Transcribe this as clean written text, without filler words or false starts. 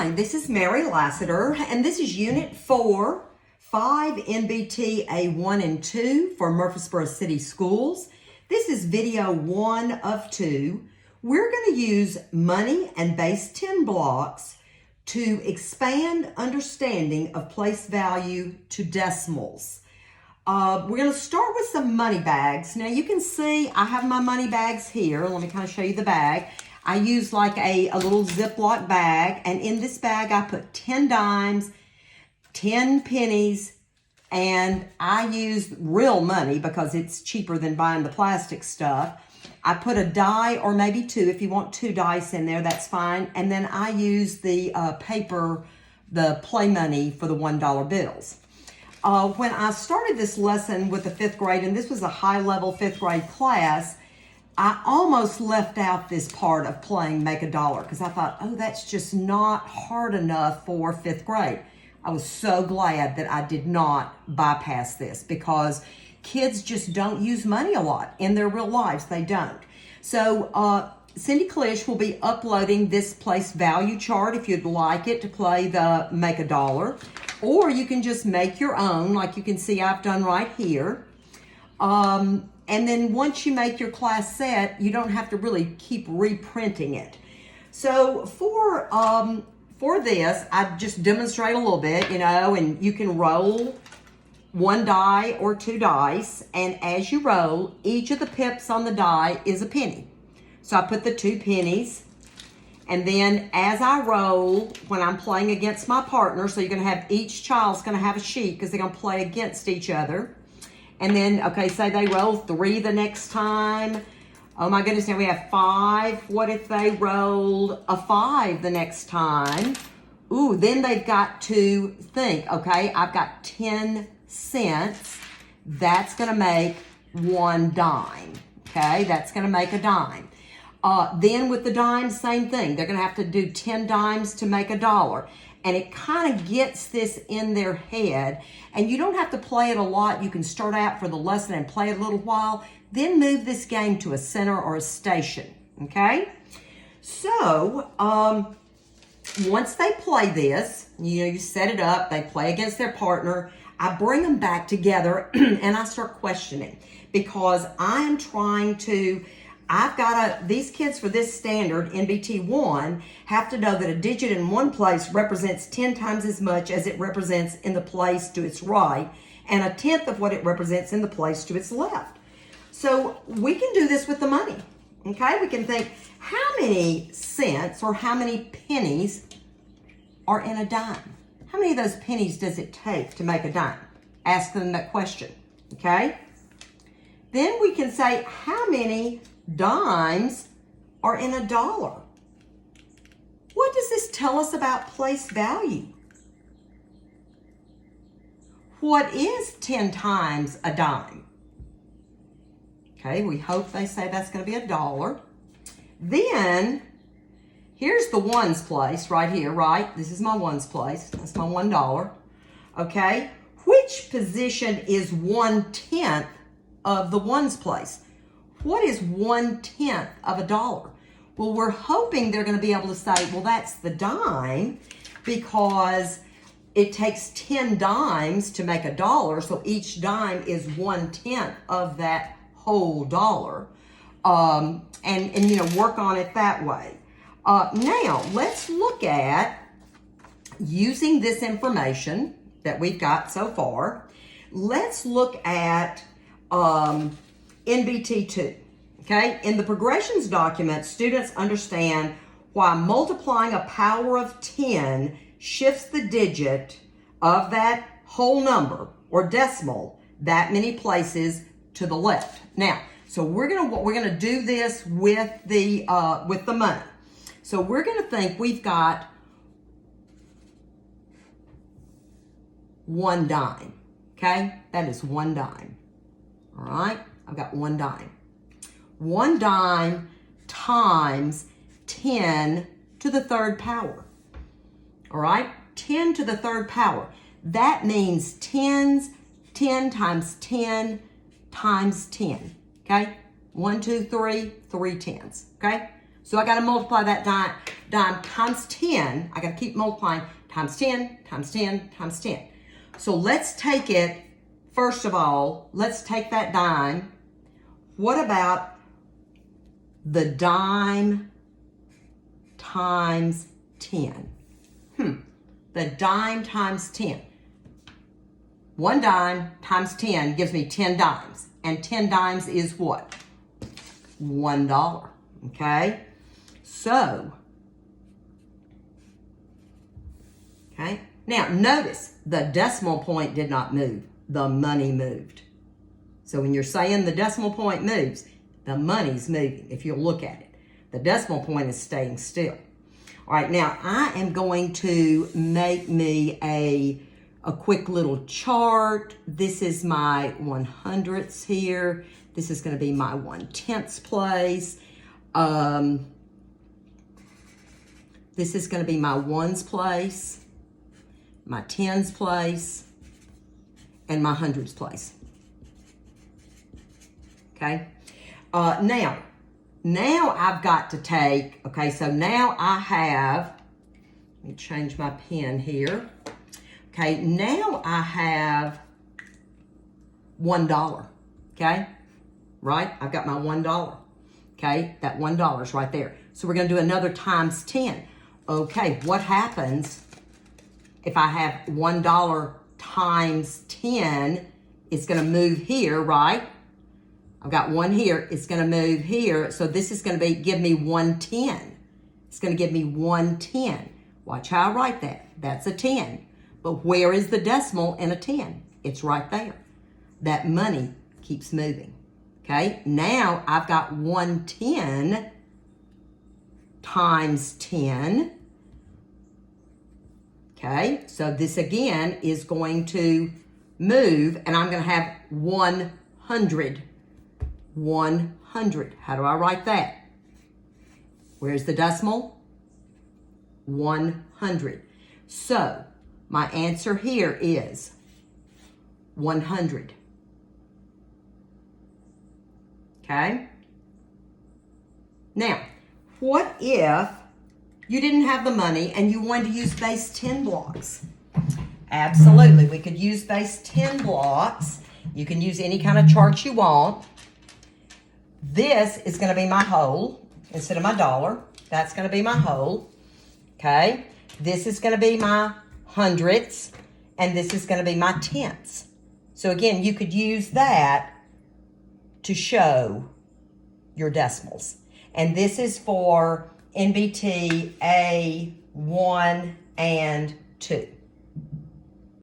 Hi, this is Mary Lassiter, and this is Unit 4, 5.NBT.1 and 2 for Murfreesboro City Schools. This is video 1 of 2. We're going to use money and base 10 blocks to expand understanding of place value to decimals. We're going to start with some money bags. Now you can see I have my money bags here. Let me kind of show you the bag. I use like a little Ziploc bag, and in this bag I put 10 dimes, 10 pennies, and I use real money because it's cheaper than buying the plastic stuff. I put a die or maybe two. If you want 2 dice in there, that's fine. And then I use the paper, the play money for the $1 bills. When I started this lesson with the 5th grade, and this was a high-level 5th grade class, I almost left out this part of playing Make a Dollar because I thought, oh, that's just not hard enough for 5th grade. I was so glad that I did not bypass this because kids just don't use money a lot in their real lives. They don't. So Cindy Klish will be uploading this place value chart if you'd like it to play the Make a Dollar. Or you can just make your own, like you can see I've done right here. And then once you make your class set, you don't have to really keep reprinting it. So for this, I just demonstrate a little bit, and you can roll 1 die or 2 dice. And as you roll, each of the pips on the die is a penny. So I put the 2 pennies. And then as I roll, when I'm playing against my partner, so you're going to have each child's going to have a sheet because they're going to play against each other. And then, okay, say they roll 3 the next time. Oh my goodness, now we have 5. What if they rolled a 5 the next time? Ooh, then they've got to think, okay, I've got 10 cents. That's going to make 1 dime, okay? That's going to make a dime. Then with the dimes, same thing. They're going to have to do 10 dimes to make $1. And it kind of gets this in their head. And you don't have to play it a lot. You can start out for the lesson and play it a little while. Then move this game to a center or a station, okay? So, once they play this, you set it up. They play against their partner. I bring them back together and I start questioning. Because I am trying to... these kids for this standard, NBT1, have to know that a digit in one place represents 10 times as much as it represents in the place to its right, and 1/10 of what it represents in the place to its left. So we can do this with the money, okay? We can think, how many cents or how many pennies are in a dime? How many of those pennies does it take to make a dime? Ask them that question, okay? Then we can say, how many dimes are in $1? What does this tell us about place value? What is 10 times a dime? Okay, we hope they say that's going to be $1. Then, here's the ones place right here, right? This is my ones place. That's my $1. Okay, which position is 1/10 of the ones place? What is 1/10 of $1? Well, we're hoping they're going to be able to say, well, that's the dime because it takes 10 dimes to make $1. So each dime is 1/10 of that whole dollar. And work on it that way. Now, let's look at using this information that we've got so far. Let's look at NBT2, okay? In the progressions document, students understand why multiplying a power of 10 shifts the digit of that whole number or decimal that many places to the left. Now, so we're gonna do this with the money. So we're gonna think we've got 1 dime, okay? That is 1 dime, all right? I've got 1 dime. 1 dime times 10 to the 3rd power. All right? 10 to the 3rd power. That means 10 times 10 times 10. Okay? 1, 2, 3, 3 tens. Okay? So I got to multiply that dime times 10, I got to keep multiplying, times 10, times 10, times 10. So let's take it, first of all, let's take that dime. What about the dime times 10? The dime times 10. 1 dime times 10 gives me 10 dimes. And 10 dimes is what? $1. Okay? So, okay? Now, notice the decimal point did not move. The money moved. So when you're saying the decimal point moves, the money's moving, if you'll look at it. The decimal point is staying still. All right, now I am going to make me a quick little chart. This is my 100ths here. This is going to be my 1/10ths place. This is going to be my ones place, my tens place, and my hundreds place. Okay. Now I've got to take, okay, so now I have, let me change my pen here. Okay, now I have $1, okay? Right? I've got my $1, okay? That $1 is right there. So we're going to do another times 10. Okay, what happens if I have $1 times 10? It's going to move here, right? I've got 1 here. It's going to move here. So this is going to give me 110. It's going to give me 110. Watch how I write that. That's a 10. But where is the decimal in a 10? It's right there. That money keeps moving. Okay, now I've got 110 times 10. Okay, so this again is going to move, and I'm going to have 100. 100. How do I write that? Where's the decimal? 100. So my answer here is 100. Okay? Now, what if you didn't have the money and you wanted to use base 10 blocks? Absolutely. We could use base 10 blocks. You can use any kind of chart you want. This is going to be my whole instead of my dollar. That's going to be my whole. Okay? This is going to be my hundredths, and this is going to be my tenths. So again, you could use that to show your decimals. And this is for NBT A 1 and 2.